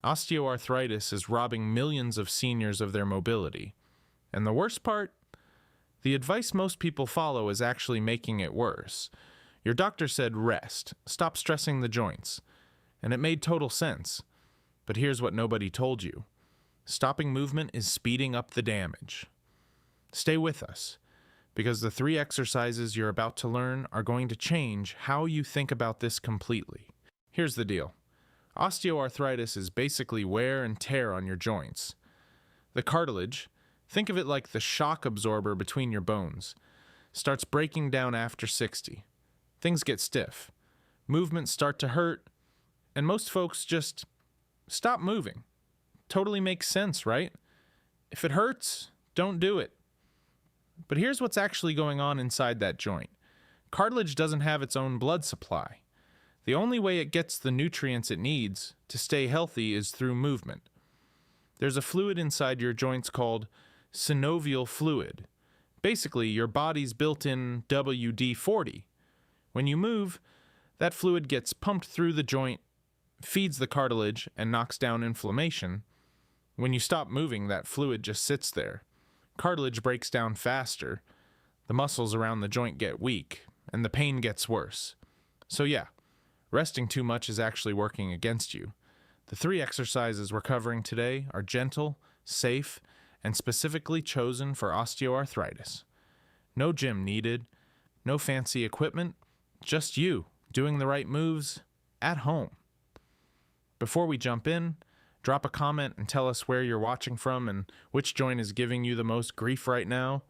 Osteoarthritis is robbing millions of seniors of their mobility. And the worst part? The advice most people follow is actually making it worse. Your doctor said rest, stop stressing the joints. And it made total sense. But here's what nobody told you. Stopping movement is speeding up the damage. Stay with us, because the 3 exercises you're about to learn are going to change how you think about this completely. Here's the deal. Osteoarthritis is basically wear and tear on your joints. The cartilage, think of it like the shock absorber between your bones, starts breaking down after 60. Things get stiff. Movements start to hurt, and most folks just stop moving. Totally makes sense, right? If it hurts, don't do it. But here's what's actually going on inside that joint. Cartilage doesn't have its own blood supply. The only way it gets the nutrients it needs to stay healthy is through movement. There's a fluid inside your joints called synovial fluid. Basically, your body's built-in WD-40. When you move, that fluid gets pumped through the joint, feeds the cartilage, and knocks down inflammation. When you stop moving, that fluid just sits there. Cartilage breaks down faster, the muscles around the joint get weak, and the pain gets worse. So yeah, resting too much is actually working against you. The 3 exercises we're covering today are gentle, safe, and specifically chosen for osteoarthritis. No gym needed, no fancy equipment, just you doing the right moves at home. Before we jump in, drop a comment and tell us where you're watching from and which joint is giving you the most grief right now.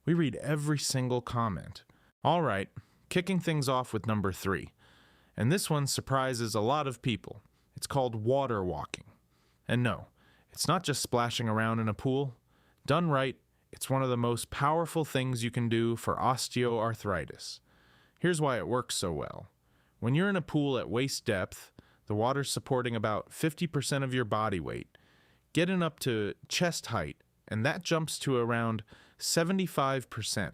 We read every single comment. All right, kicking things off with number 3. And this one surprises a lot of people. It's called water walking. And no, it's not just splashing around in a pool. Done right, it's one of the most powerful things you can do for osteoarthritis. Here's why it works so well. When you're in a pool at waist depth, the water's supporting about 50% of your body weight, getting up to chest height, and that jumps to around 75%.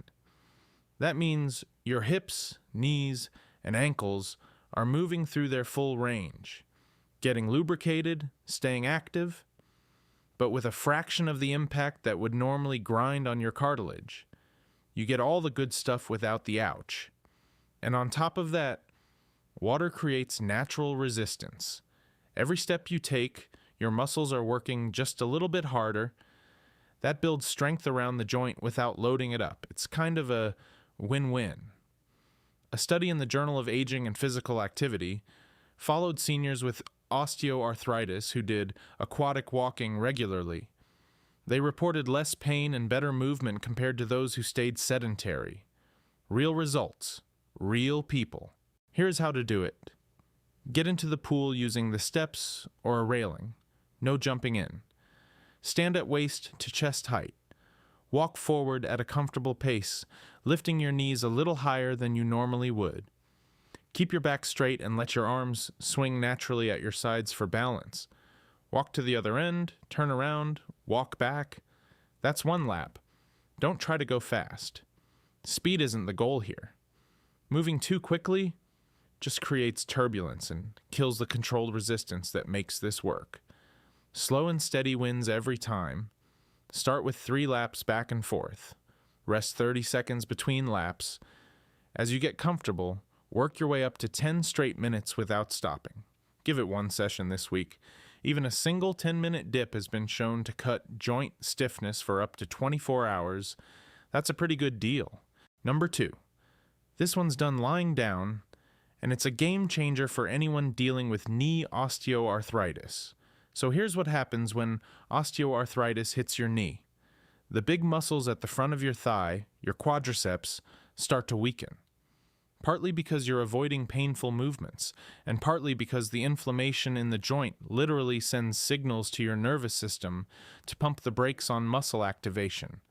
That means your hips, knees, and ankles are moving through their full range, getting lubricated, staying active, but with a fraction of the impact that would normally grind on your cartilage. You get all the good stuff without the ouch. And on top of that, water creates natural resistance. Every step you take, your muscles are working just a little bit harder. That builds strength around the joint without loading it up. It's kind of a win-win. A study in the Journal of Aging and Physical Activity followed seniors with osteoarthritis who did aquatic walking regularly. They reported less pain and better movement compared to those who stayed sedentary. Real results. Real people. Here's how to do it. Get into the pool using the steps or a railing. No jumping in. Stand at waist to chest height. Walk forward at a comfortable pace, lifting your knees a little higher than you normally would. Keep your back straight and let your arms swing naturally at your sides for balance. Walk to the other end, turn around, walk back. That's 1 lap. Don't try to go fast. Speed isn't the goal here. Moving too quickly just creates turbulence and kills the controlled resistance that makes this work. Slow and steady wins every time. Start with 3 laps back and forth. Rest 30 seconds between laps. As you get comfortable, work your way up to 10 straight minutes without stopping. Give it 1 session this week. Even a single 10-minute dip has been shown to cut joint stiffness for up to 24 hours. That's a pretty good deal. Number 2. This one's done lying down, and it's a game changer for anyone dealing with knee osteoarthritis. So here's what happens when osteoarthritis hits your knee. The big muscles at the front of your thigh, your quadriceps, start to weaken. Partly because you're avoiding painful movements, and partly because the inflammation in the joint literally sends signals to your nervous system to pump the brakes on muscle activation.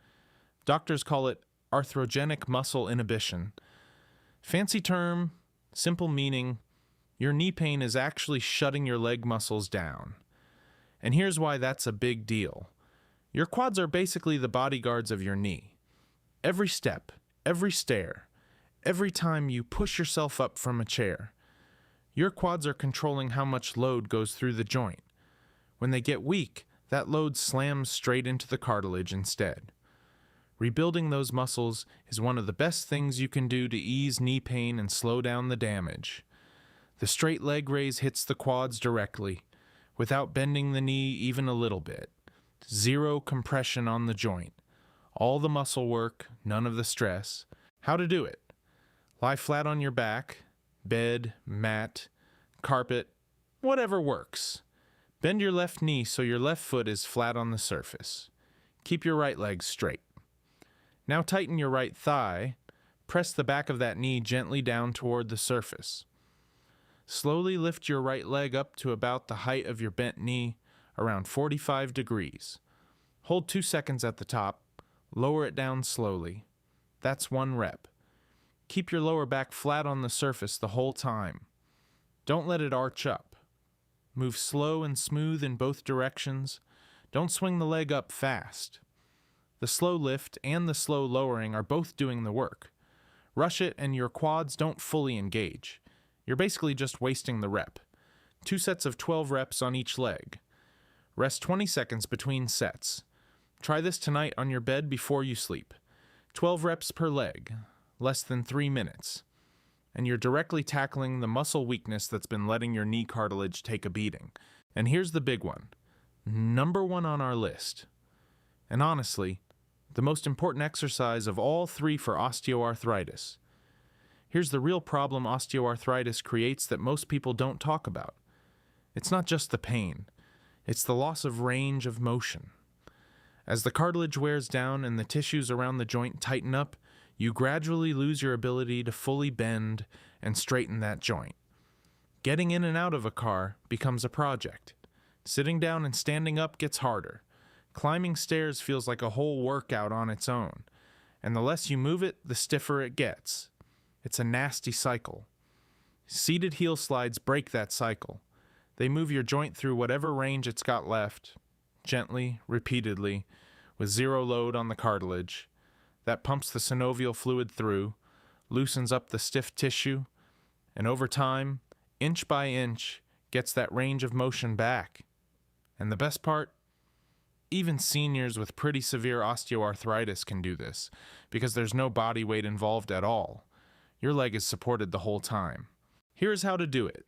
Doctors call it arthrogenic muscle inhibition. Fancy term, simple meaning, your knee pain is actually shutting your leg muscles down. And here's why that's a big deal. Your quads are basically the bodyguards of your knee. Every step, every stair, every time you push yourself up from a chair, your quads are controlling how much load goes through the joint. When they get weak, that load slams straight into the cartilage instead. Rebuilding those muscles is one of the best things you can do to ease knee pain and slow down the damage. The straight leg raise hits the quads directly, without bending the knee even a little bit. Zero compression on the joint. All the muscle work, none of the stress. How to do it? Lie flat on your back, bed, mat, carpet, whatever works. Bend your left knee so your left foot is flat on the surface. Keep your right leg straight. Now tighten your right thigh. Press the back of that knee gently down toward the surface. Slowly lift your right leg up to about the height of your bent knee, around 45 degrees. Hold 2 seconds at the top. Lower it down slowly. That's 1 rep. Keep your lower back flat on the surface the whole time. Don't let it arch up. Move slow and smooth in both directions. Don't swing the leg up fast. The slow lift and the slow lowering are both doing the work. Rush it and your quads don't fully engage. You're basically just wasting the rep. 2 sets of 12 reps on each leg. Rest 20 seconds between sets. Try this tonight on your bed before you sleep. 12 reps per leg, less than 3 minutes. And you're directly tackling the muscle weakness that's been letting your knee cartilage take a beating. And here's the big one. Number 1 on our list. And honestly, the most important exercise of all 3 for osteoarthritis. Here's the real problem osteoarthritis creates that most people don't talk about. It's not just the pain. It's the loss of range of motion. As the cartilage wears down and the tissues around the joint tighten up, you gradually lose your ability to fully bend and straighten that joint. Getting in and out of a car becomes a project. Sitting down and standing up gets harder. Climbing stairs feels like a whole workout on its own. And the less you move it, the stiffer it gets. It's a nasty cycle. Seated heel slides break that cycle. They move your joint through whatever range it's got left, gently, repeatedly, with zero load on the cartilage. That pumps the synovial fluid through, loosens up the stiff tissue, and over time, inch by inch, gets that range of motion back. And the best part? Even seniors with pretty severe osteoarthritis can do this, because there's no body weight involved at all. Your leg is supported the whole time. Here's how to do it.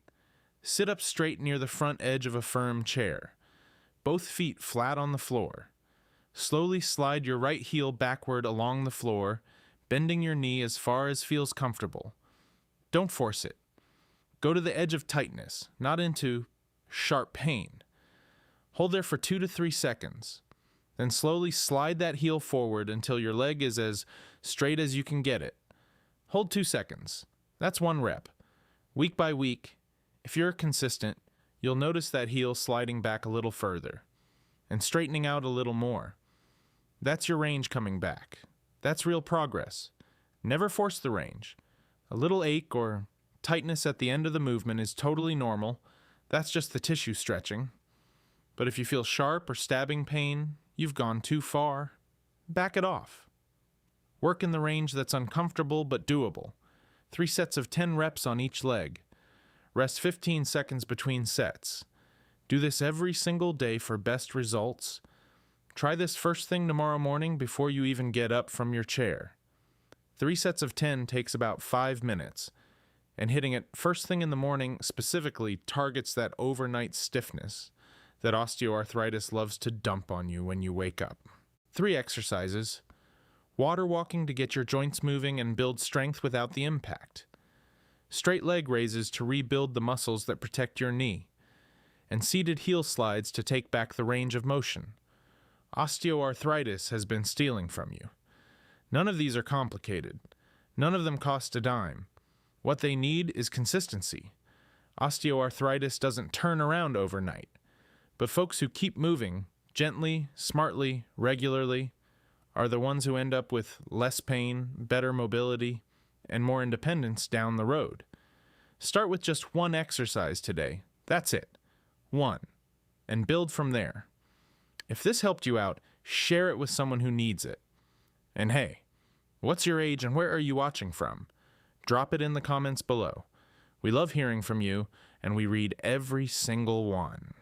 Sit up straight near the front edge of a firm chair. Both feet flat on the floor. Slowly slide your right heel backward along the floor, bending your knee as far as feels comfortable. Don't force it. Go to the edge of tightness, not into sharp pain. Hold there for 2 to 3 seconds. Then slowly slide that heel forward until your leg is as straight as you can get it. Hold 2 seconds. That's 1 rep. Week by week, if you're consistent, you'll notice that heel sliding back a little further and straightening out a little more. That's your range coming back. That's real progress. Never force the range. A little ache or tightness at the end of the movement is totally normal. That's just the tissue stretching. But if you feel sharp or stabbing pain, you've gone too far. Back it off. Work in the range that's uncomfortable but doable. 3 sets of 10 reps on each leg. Rest 15 seconds between sets. Do this every single day for best results. Try this first thing tomorrow morning before you even get up from your chair. 3 sets of 10 takes about 5 minutes, and hitting it first thing in the morning specifically targets that overnight stiffness that osteoarthritis loves to dump on you when you wake up. 3 exercises. Water walking to get your joints moving and build strength without the impact. Straight leg raises to rebuild the muscles that protect your knee. And seated heel slides to take back the range of motion. Osteoarthritis has been stealing from you. None of these are complicated. None of them cost a dime. What they need is consistency. Osteoarthritis doesn't turn around overnight. But folks who keep moving, gently, smartly, regularly, are the ones who end up with less pain, better mobility, and more independence down the road. Start with just 1 exercise today. That's it. 1. And build from there. If this helped you out, share it with someone who needs it. And hey, what's your age and where are you watching from? Drop it in the comments below. We love hearing from you, and we read every single one.